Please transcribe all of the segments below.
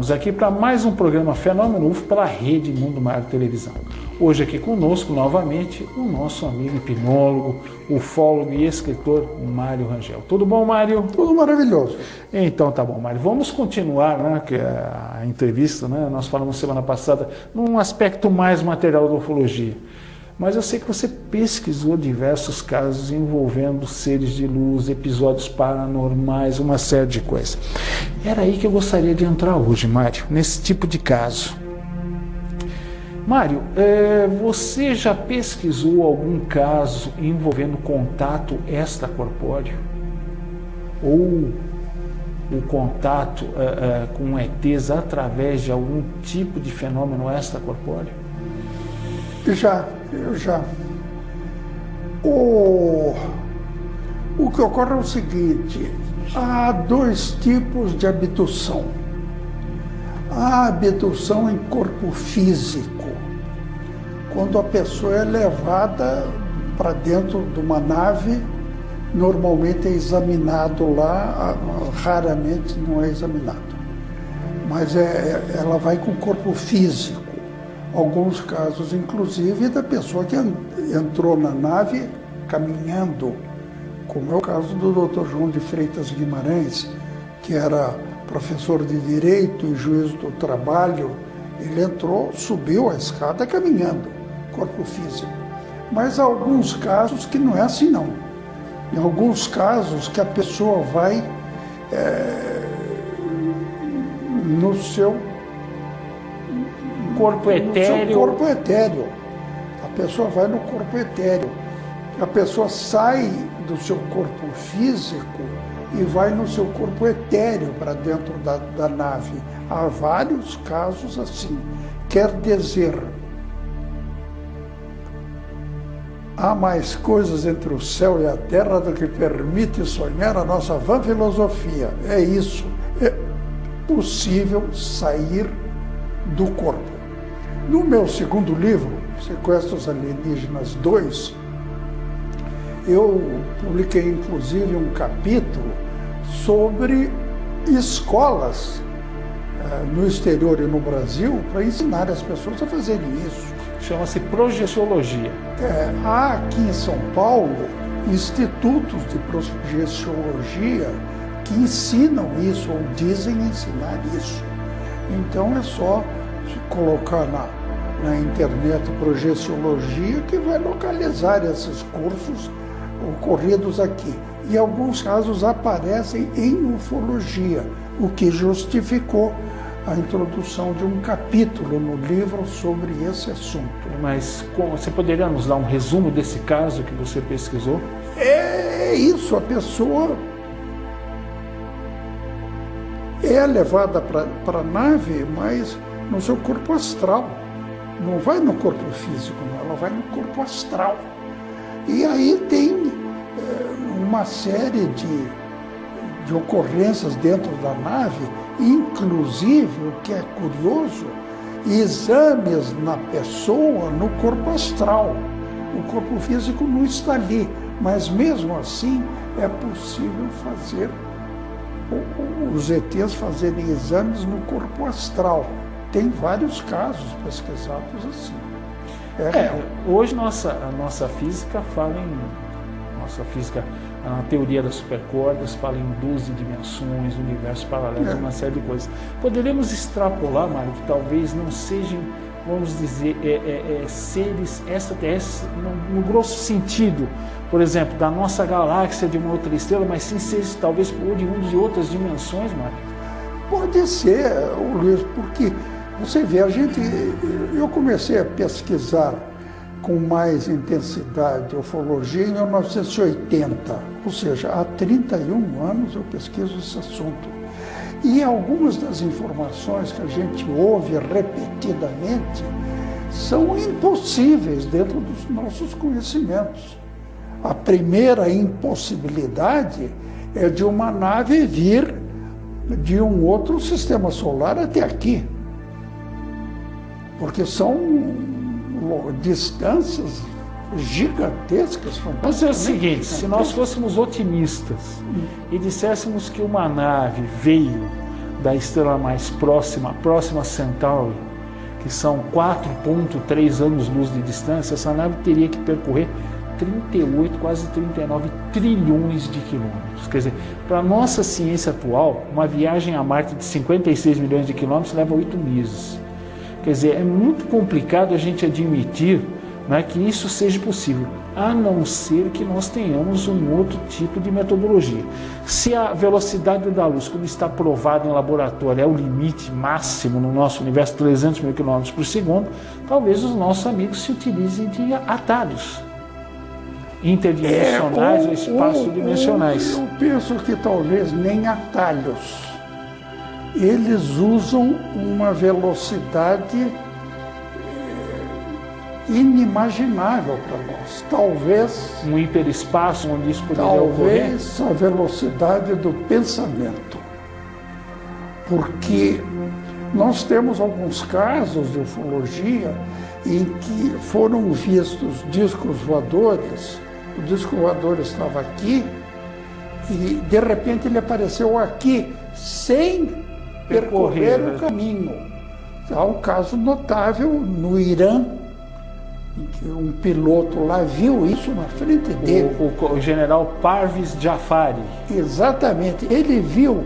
Estamos aqui para mais um programa Fenômeno UFO pela Rede Mundo Maior Televisão. Hoje aqui conosco novamente o nosso amigo hipnólogo, ufólogo e escritor Mário Rangel. Tudo bom, Mário? Tudo maravilhoso. Então tá bom, Mário. Vamos continuar, né, a entrevista, né? Nós falamos semana passada num aspecto mais material da ufologia. Mas eu sei que você pesquisou diversos casos envolvendo seres de luz, episódios paranormais, uma série de coisas. Era aí que eu gostaria de entrar hoje, Mário, nesse tipo de caso. Mário, você já pesquisou algum caso envolvendo contato extracorpóreo? Ou o contato com ETs através de algum tipo de fenômeno extracorpóreo? Eu já. O que ocorre é o seguinte: há dois tipos de abdução. Há abdução em corpo físico, quando a pessoa é levada para dentro de uma nave, normalmente é examinado lá, raramente não é examinado, mas ela vai com o corpo físico. Alguns casos, inclusive, da pessoa que entrou na nave caminhando, como é o caso do Dr. João de Freitas Guimarães, que era professor de Direito e juiz do trabalho. Ele entrou, subiu a escada caminhando, corpo físico. Mas há alguns casos que não é assim, não. Em alguns casos que a pessoa vai no seu corpo etéreo. No seu corpo etéreo. A pessoa vai no corpo etéreo. A pessoa sai do seu corpo físico e vai no seu corpo etéreo para dentro da nave. Há vários casos assim. Quer dizer, há mais coisas entre o céu e a terra do que permite sonhar a nossa vã filosofia. É isso. É possível sair do corpo. No meu segundo livro, Sequestros Alienígenas 2, eu publiquei inclusive um capítulo sobre escolas no exterior e no Brasil para ensinar as pessoas a fazerem isso. Chama-se projeciologia. Há aqui em São Paulo institutos de projeciologia que ensinam isso ou dizem ensinar isso. Então é só colocar na internet projeciologia que vai localizar esses cursos ocorridos aqui. E alguns casos aparecem em ufologia, o que justificou a introdução de um capítulo no livro sobre esse assunto. Mas você poderia nos dar um resumo desse caso que você pesquisou? É isso, a pessoa é levada para a nave, mas no seu corpo astral. Não vai no corpo físico, não, ela vai no corpo astral. E aí tem uma série de ocorrências dentro da nave, inclusive, o que é curioso, exames na pessoa no corpo astral. O corpo físico não está ali, mas mesmo assim é possível fazer os ETs fazerem exames no corpo astral. Tem vários casos pesquisados assim. Hoje a nossa física fala a teoria das supercordas fala em 12 dimensões, universos paralelos, uma série de coisas. Poderíamos extrapolar, Mário, que talvez não sejam, vamos dizer, seres extraterrestres no grosso sentido, por exemplo, da nossa galáxia, de uma outra estrela, mas sim seres talvez oriundos de outras dimensões, Mário? Pode ser, Luiz, porque você vê, eu comecei a pesquisar com mais intensidade ufologia em 1980, ou seja, há 31 anos eu pesquiso esse assunto. E algumas das informações que a gente ouve repetidamente são impossíveis dentro dos nossos conhecimentos. A primeira impossibilidade é de uma nave vir de um outro sistema solar até aqui, porque são distâncias gigantescas. Mas é o seguinte, se nós fôssemos otimistas e disséssemos que uma nave veio da estrela mais próxima, Próxima Centauri, que são 4,3 anos-luz de distância, essa nave teria que percorrer 38, quase 39 trilhões de quilômetros. Quer dizer, para a nossa ciência atual, uma viagem a Marte de 56 milhões de quilômetros leva 8 meses. Quer dizer, é muito complicado a gente admitir, né, que isso seja possível, a não ser que nós tenhamos um outro tipo de metodologia. Se a velocidade da luz, como está provado em laboratório, é o limite máximo no nosso universo, 300 mil quilômetros por segundo, talvez os nossos amigos se utilizem de atalhos interdimensionais ou espaço-dimensionais. Eu penso que talvez nem atalhos. Eles usam uma velocidade inimaginável para nós. Talvez um hiperespaço onde isso poderia ocorrer? Talvez a velocidade do pensamento. Porque nós temos alguns casos de ufologia em que foram vistos discos voadores, o disco voador estava aqui e de repente ele apareceu aqui sem percorrer o caminho. Há um caso notável no Irã, em que um piloto lá viu isso na frente dele. O general Parviz Jafari. Exatamente. Ele viu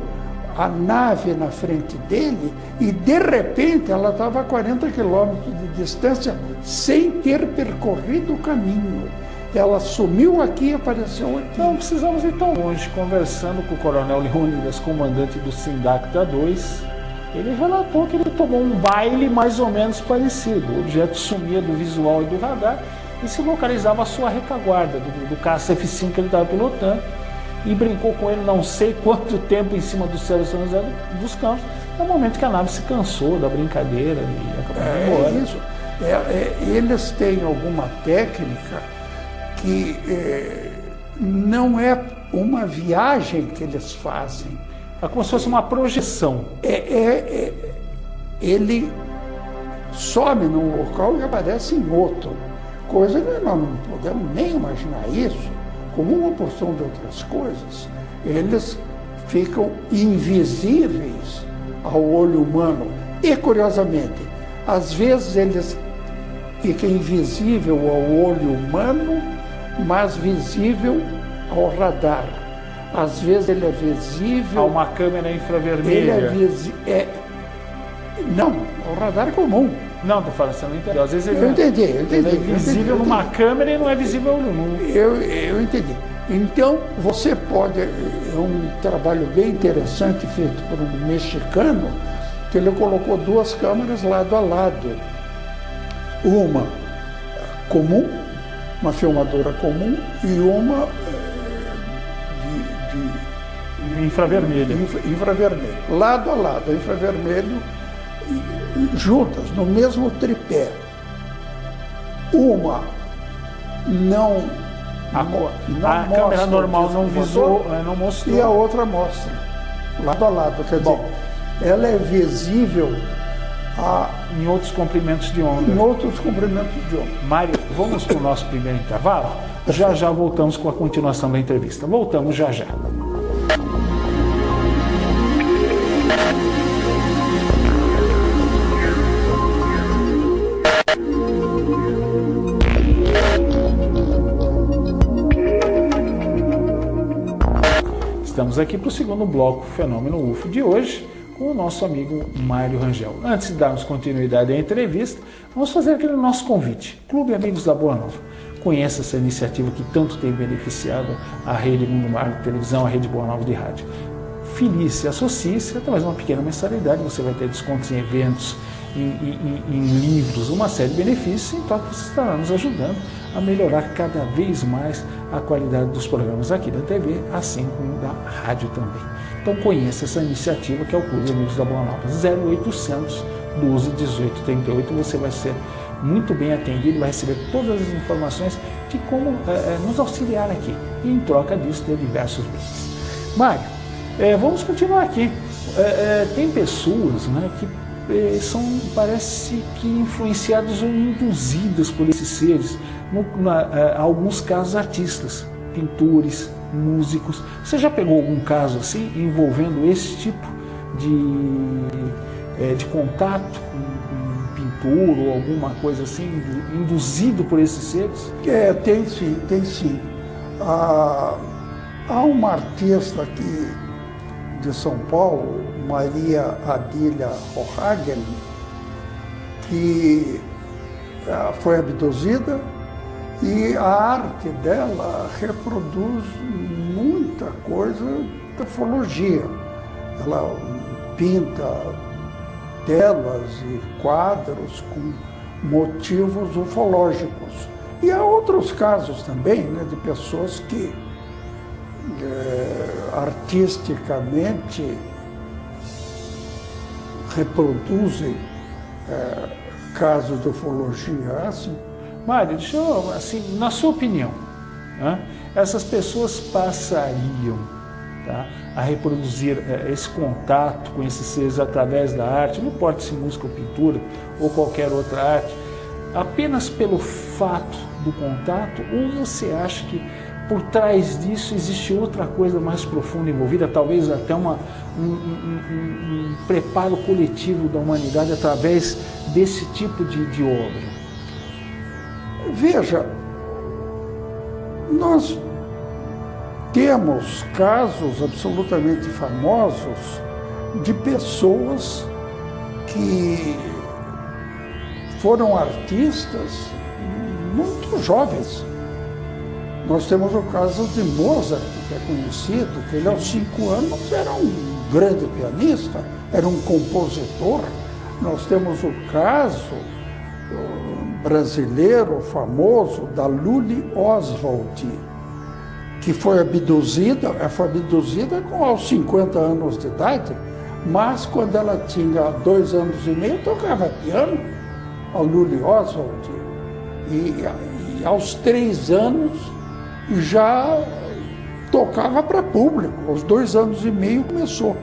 a nave na frente dele e, de repente, ela estava a 40 quilômetros de distância sem ter percorrido o caminho. Ela sumiu aqui e apareceu aqui. Não precisamos ir tão longe. Conversando com o coronel Leônidas, comandante do Sindacta 2, ele relatou que ele tomou um baile mais ou menos parecido. O objeto sumia do visual e do radar e se localizava a sua retaguarda do caça F-5 que ele estava pilotando, e brincou com ele não sei quanto tempo em cima do céu dos campos, no momento que a nave se cansou da brincadeira e acabou indo embora. Isso. Eles têm alguma técnica que não é uma viagem que eles fazem. É como se fosse uma projeção. Ele sobe num local e aparece em outro. Coisa que nós não podemos nem imaginar isso. Como uma porção de outras coisas, eles ficam invisíveis ao olho humano. E, curiosamente, às vezes eles ficam invisíveis ao olho humano, mas visível ao radar. Às vezes ele é visível... A uma câmera infravermelha. Ele é visível... Não, ao radar comum. Não, tô falando, você não entendeu. Às vezes eu entendi. Ele é visível numa câmera e não é visível ao olho nu. Eu entendi. Então, você pode... É um trabalho bem interessante feito por um mexicano, que ele colocou duas câmeras lado a lado. Uma comum, uma filmadora comum, e uma de infravermelho. Infravermelho. Lado a lado, infravermelho, juntas, no mesmo tripé. Uma não a câmera normal não visou, não mostrou. E a outra mostra, lado a lado. Quer dizer, ela é visível em outros comprimentos de onda. Em outros comprimentos de onda. Mário, vamos para o nosso primeiro intervalo? Já voltamos com a continuação da entrevista. Voltamos já. Estamos aqui para o segundo bloco Fenômeno UFO de hoje, com o nosso amigo Mário Rangel. Antes de darmos continuidade à entrevista, vamos fazer aquele nosso convite. Clube Amigos da Boa Nova. Conheça essa iniciativa que tanto tem beneficiado a Rede Mundo Mar de televisão, a Rede Boa Nova de rádio. Filie-se, associe-se, através de uma pequena mensalidade, você vai ter descontos em eventos, em livros, uma série de benefícios, então você estará nos ajudando a melhorar cada vez mais a qualidade dos programas aqui da TV, assim como da rádio também. Então conheça essa iniciativa que é o Clube Amigos da Boa Nova, 0800 12 18 38, você vai ser muito bem atendido, vai receber todas as informações de como nos auxiliar aqui, e em troca disso ter diversos bens. Mário, vamos continuar aqui. Tem pessoas, né, que são, parece que, influenciadas ou induzidas por esses seres, alguns casos artistas, pintores, músicos. Você já pegou algum caso assim envolvendo esse tipo de contato com pintura ou alguma coisa assim, induzido por esses seres? Tem sim, tem sim. Há uma artista aqui de São Paulo, Maria Adília Rohagen, que foi abduzida, e a arte dela reproduz muita coisa da ufologia. Ela pinta telas e quadros com motivos ufológicos. E há outros casos também, né, de pessoas que artisticamente reproduzem casos de ufologia. Assim. Mário, deixa eu, assim, na sua opinião, né, essas pessoas passariam, tá, a reproduzir esse contato com esses seres através da arte, não importa se música ou pintura ou qualquer outra arte, apenas pelo fato do contato, ou você acha que por trás disso existe outra coisa mais profunda envolvida, talvez até um preparo coletivo da humanidade através desse tipo de obra? Veja, nós temos casos absolutamente famosos de pessoas que foram artistas muito jovens. Nós temos o caso de Mozart, que é conhecido, que ele aos 5 anos era um grande pianista, era um compositor. Nós temos o caso brasileiro famoso da Lully Oswald, que foi abduzida aos 50 anos de idade, mas quando ela tinha 2 anos e meio, tocava piano, a Lully Oswald, e aos 3 anos já tocava para público. Aos 2 anos e meio começou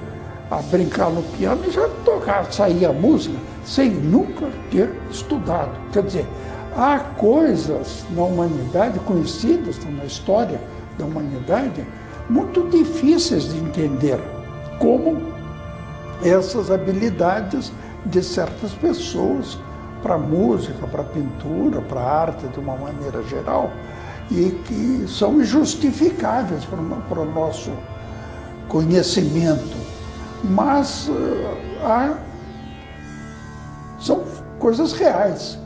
a brincar no piano e já tocava, saía música, sem nunca ter estudado. Quer dizer, há coisas na humanidade conhecidas, na história da humanidade, muito difíceis de entender, como essas habilidades de certas pessoas para música, para pintura, para arte de uma maneira geral, e que são injustificáveis para o nosso conhecimento. Mas são coisas reais.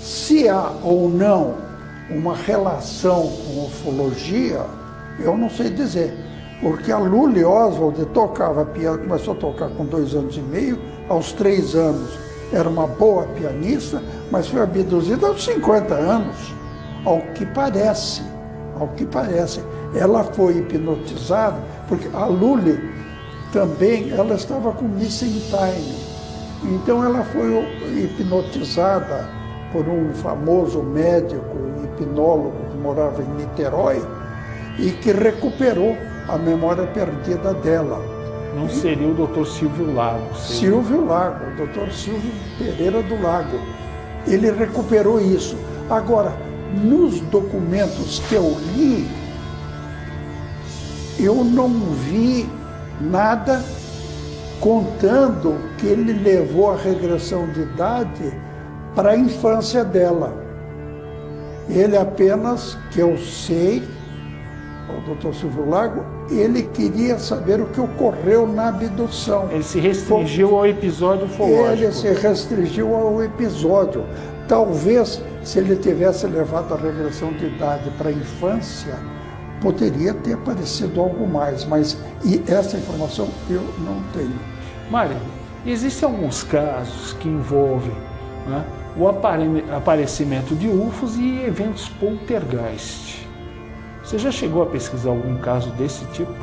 Se há ou não uma relação com ufologia, eu não sei dizer. Porque a Lully Oswald tocava piano, começou a tocar com 2 anos e meio, aos 3 anos era uma boa pianista, mas foi abduzida aos 50 anos, ao que parece. Ela foi hipnotizada, porque a Lully também, ela estava com missing time. Então ela foi hipnotizada por um famoso médico, hipnólogo que morava em Niterói e que recuperou a memória perdida dela. Não seria o Dr. Silvio Lago? Silvio Lago, o Dr. Silvio Pereira do Lago. Ele recuperou isso. Agora, nos documentos que eu li, eu não vi nada contando que ele levou a regressão de idade para a infância dela. Ele apenas, que eu sei, o Dr. Silvio Lago, ele queria saber o que ocorreu na abdução. Ele se restringiu ao episódio ufológico. Ele se restringiu ao episódio. Talvez, se ele tivesse levado a regressão de idade para a infância, poderia ter aparecido algo mais, mas essa informação eu não tenho. Mário, existem alguns casos que envolvem, né, o aparecimento de UFOs e eventos poltergeist. Você já chegou a pesquisar algum caso desse tipo?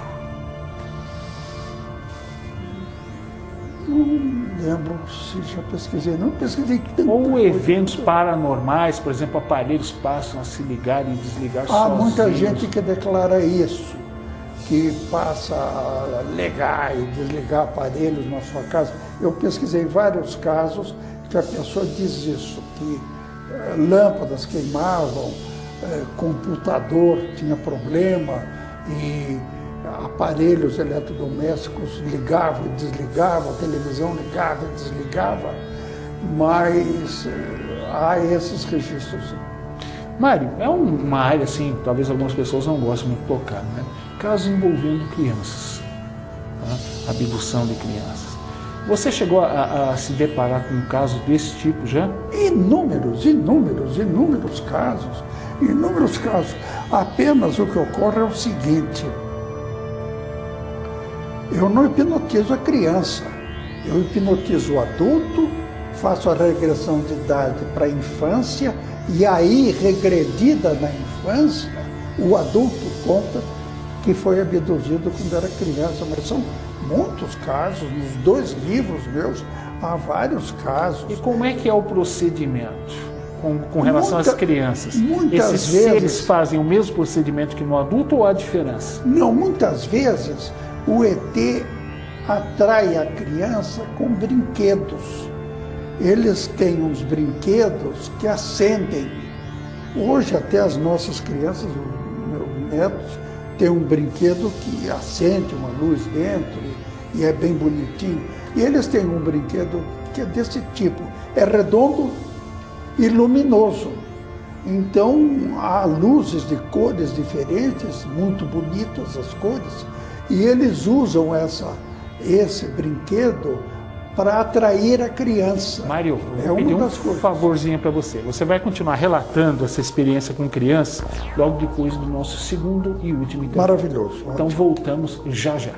Não lembro se já pesquisei, não pesquisei tanto. Ou eventos paranormais, por exemplo, aparelhos passam a se ligar e desligar sozinhos. Há muita gente que declara isso, que passa a ligar e desligar aparelhos na sua casa. Eu pesquisei vários casos que a pessoa diz isso, que lâmpadas queimavam, computador tinha problema e aparelhos eletrodomésticos ligavam e desligavam, a televisão ligava e desligava, mas há esses registros. Mário, é uma área assim, talvez algumas pessoas não gostem muito de tocar, né? Casos envolvendo crianças, tá? Abdução de crianças. Você chegou a se deparar com um caso desse tipo já? Inúmeros casos. Inúmeros casos. Apenas o que ocorre é o seguinte: eu não hipnotizo a criança, eu hipnotizo o adulto, faço a regressão de idade para a infância, e aí, regredida na infância, o adulto conta que foi abduzido quando era criança. Mas são muitos casos, nos 2 livros meus há vários casos. E como é que é o procedimento com relação às crianças? Muitas Esses vezes seres fazem o mesmo procedimento que no adulto ou há diferença? Não, muitas vezes o ET atrai a criança com brinquedos. Eles têm uns brinquedos que acendem. Hoje até as nossas crianças, os meus netos, têm um brinquedo que acende uma luz dentro e é bem bonitinho. E eles têm um brinquedo que é desse tipo, é redondo e luminoso. Então há luzes de cores diferentes, muito bonitas as cores, e eles usam esse brinquedo para atrair a criança. Mário, eu vou pedir um favorzinho para você. Você vai continuar relatando essa experiência com criança logo depois do nosso segundo e último intervalo. Maravilhoso. Então voltamos já já.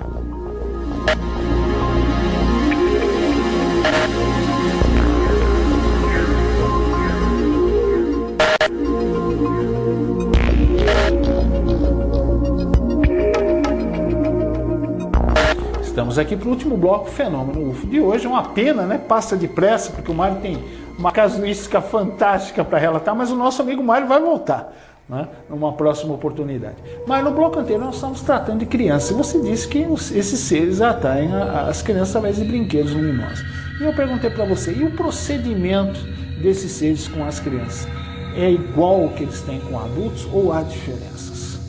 Estamos aqui para o último bloco, Fenômeno UFO de hoje. É uma pena, né? Passa depressa, porque o Mário tem uma casuística fantástica para relatar, mas o nosso amigo Mário vai voltar, né? Numa próxima oportunidade. Mas no bloco anterior nós estamos tratando de crianças. E você disse que esses seres atraem as crianças através de brinquedos luminosos. E eu perguntei para você, e o procedimento desses seres com as crianças? É igual ao que eles têm com adultos ou há diferenças?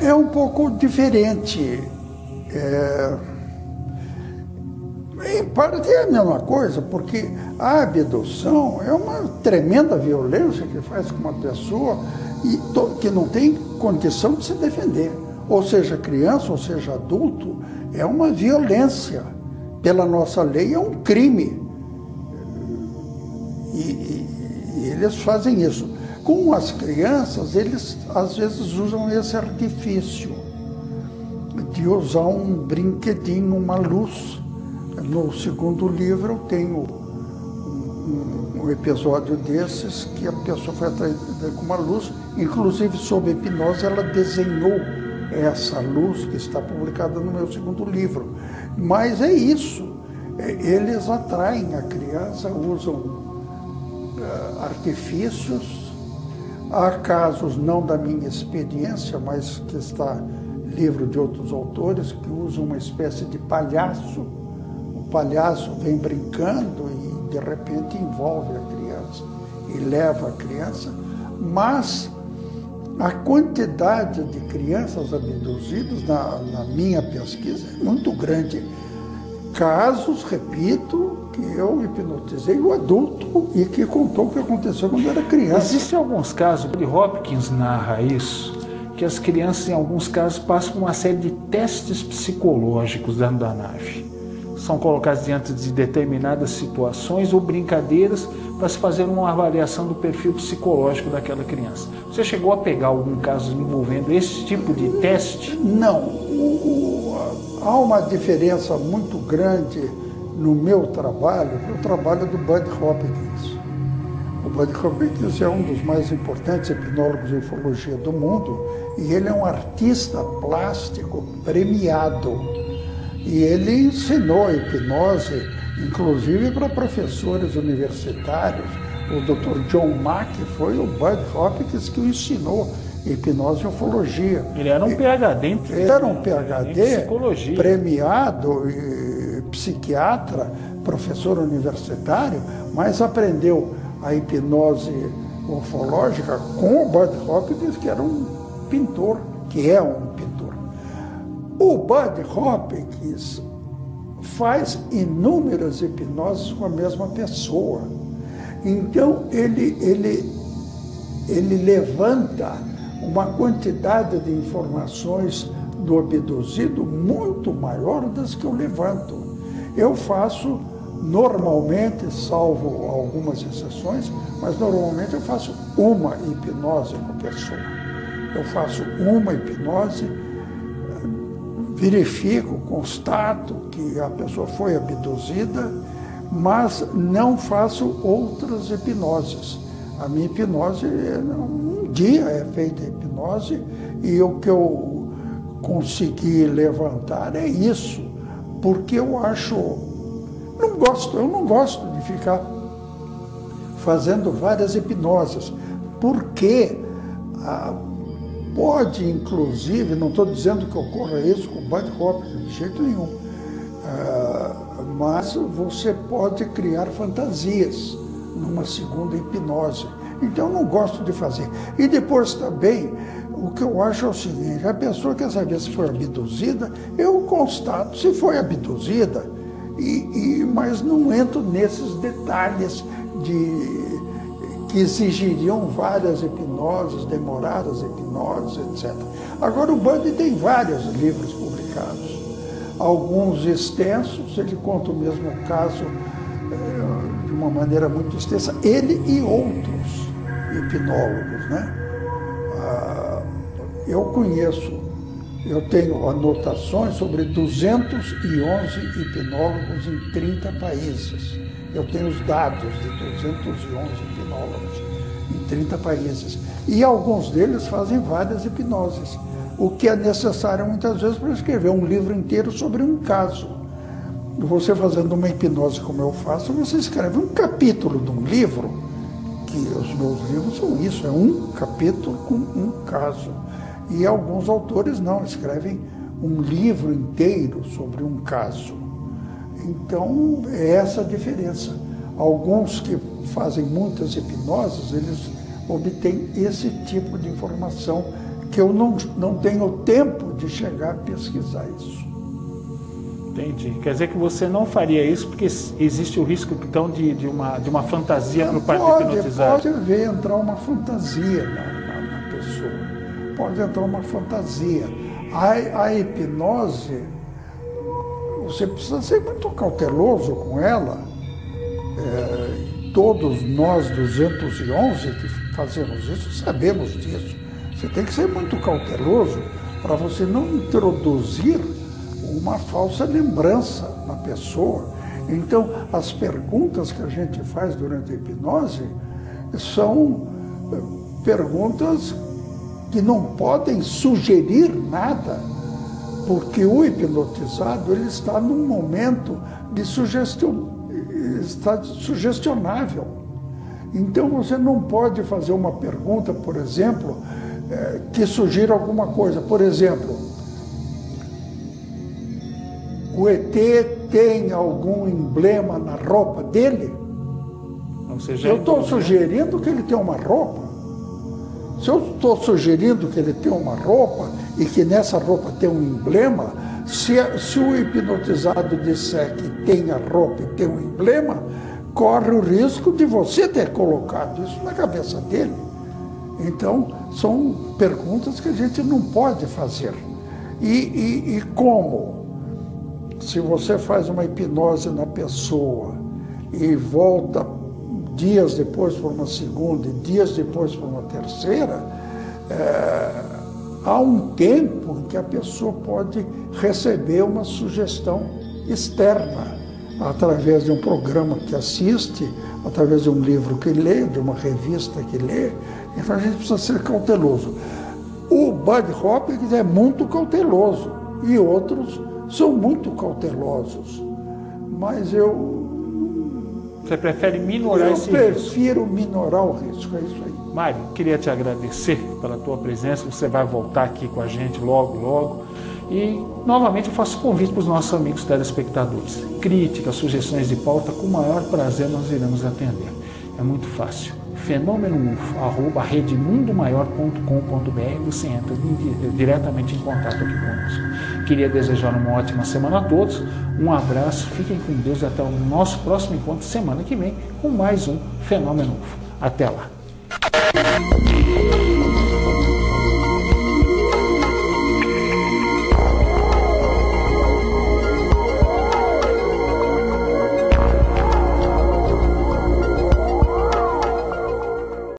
É um pouco diferente. Em parte é a mesma coisa, porque a abdução é uma tremenda violência que faz com uma pessoa que não tem condição de se defender. Ou seja, criança, ou seja, adulto, é uma violência. Pela nossa lei é um crime. E eles fazem isso. Com as crianças, eles às vezes usam esse artifício de usar um brinquedinho, uma luz. No segundo livro eu tenho um episódio desses que a pessoa foi atraída com uma luz, inclusive sob hipnose ela desenhou essa luz que está publicada no meu segundo livro. Mas é isso, eles atraem a criança, usam artifícios. Há casos não da minha experiência, mas que está livro de outros autores, que usam uma espécie de palhaço. O palhaço vem brincando e de repente envolve a criança e leva a criança, mas a quantidade de crianças abduzidas na minha pesquisa é muito grande. Casos, repito, que eu hipnotizei o adulto e que contou o que aconteceu quando era criança. Existem alguns casos, o Hopkins narra isso, que as crianças, em alguns casos, passam por uma série de testes psicológicos dentro da nave. São colocados diante de determinadas situações ou brincadeiras para se fazer uma avaliação do perfil psicológico daquela criança. Você chegou a pegar algum caso envolvendo esse tipo de teste? Não. Há uma diferença muito grande no meu trabalho, o trabalho do Bud Hopkins. O Bud Hopkins é um dos mais importantes hipnólogos de ufologia do mundo e ele é um artista plástico premiado. E ele ensinou hipnose, inclusive para professores universitários. O Dr. John Mack foi o Bud Hopkins que o ensinou hipnose e ufologia. Ele era um PhD. Era um PhD em psicologia, premiado, psiquiatra, professor universitário, mas aprendeu a hipnose ufológica com o Bud Hopkins, que era um pintor, que é um pintor. O Bud Hopkins faz inúmeras hipnoses com a mesma pessoa. Então, ele levanta uma quantidade de informações do abduzido muito maior das que eu levanto. Eu faço normalmente, salvo algumas exceções, mas normalmente eu faço uma hipnose com a pessoa. Eu faço uma hipnose, verifico, constato que a pessoa foi abduzida, mas não faço outras hipnoses. A minha hipnose, um dia é feita a hipnose e o que eu consegui levantar é isso, porque eu acho, eu não gosto de ficar fazendo várias hipnoses, porque pode, inclusive, não estou dizendo que ocorra isso com o Bud Hopkins, de jeito nenhum, mas você pode criar fantasias numa segunda hipnose. Então, eu não gosto de fazer. E depois também, o que eu acho é o seguinte, a pessoa quer saber se foi abduzida, eu constato se foi abduzida, mas não entro nesses detalhes que exigiriam várias hipnoses, demoradas hipnoses, etc. Agora, o Bud tem vários livros publicados, alguns extensos, ele conta o mesmo caso de uma maneira muito extensa, ele e outros hipnólogos, né? Eu tenho anotações sobre 211 hipnólogos em 30 países. Eu tenho os dados de 211 hipnólogos em 30 países. E alguns deles fazem várias hipnoses, o que é necessário muitas vezes para escrever um livro inteiro sobre um caso. Você fazendo uma hipnose como eu faço, você escreve um capítulo de um livro, que os meus livros são isso, é um capítulo com um caso. E alguns autores não, escrevem um livro inteiro sobre um caso. Então, é essa a diferença. Alguns que fazem muitas hipnoses, eles obtêm esse tipo de informação que eu não tenho tempo de chegar a pesquisar isso. Entendi. Quer dizer que você não faria isso porque existe o risco, então, de uma fantasia por parte do hipnotizado? Pode entrar uma fantasia na pessoa. Pode entrar uma fantasia. A hipnose, você precisa ser muito cauteloso com ela. Todos nós, 211 que fazemos isso, sabemos disso. Você tem que ser muito cauteloso para você não introduzir uma falsa lembrança na pessoa. Então, as perguntas que a gente faz durante a hipnose são perguntas que não podem sugerir nada, porque o hipnotizado ele está num momento de está sugestionável. Então você não pode fazer uma pergunta, por exemplo, que sugira alguma coisa. Por exemplo, o ET tem algum emblema na roupa dele? Ou seja, eu estou sugerindo que ele tem uma roupa. Se eu estou sugerindo que ele tem uma roupa e que nessa roupa tem um emblema, se o hipnotizado disser que tem a roupa e tem um emblema, corre o risco de você ter colocado isso na cabeça dele. Então, são perguntas que a gente não pode fazer. E como? Se você faz uma hipnose na pessoa e volta dias depois por uma segunda e dias depois por uma terceira, há um tempo em que a pessoa pode receber uma sugestão externa, através de um programa que assiste, através de um livro que lê, de uma revista que lê. Então a gente precisa ser cauteloso. O Bud Hopkins é muito cauteloso e outros são muito cautelosos, mas Você prefere minorar esse risco? Eu prefiro minorar o risco, é isso aí. Mário, queria te agradecer pela tua presença, você vai voltar aqui com a gente logo, logo. E, novamente, eu faço convite para os nossos amigos telespectadores. Críticas, sugestões de pauta, com o maior prazer nós iremos atender. É muito fácil. fenomenofo@redemundomaior.com.br, você entra diretamente em contato aqui conosco. Queria desejar uma ótima semana a todos, um abraço, fiquem com Deus e até o nosso próximo encontro semana que vem com mais um Fenômeno UFO. Até lá!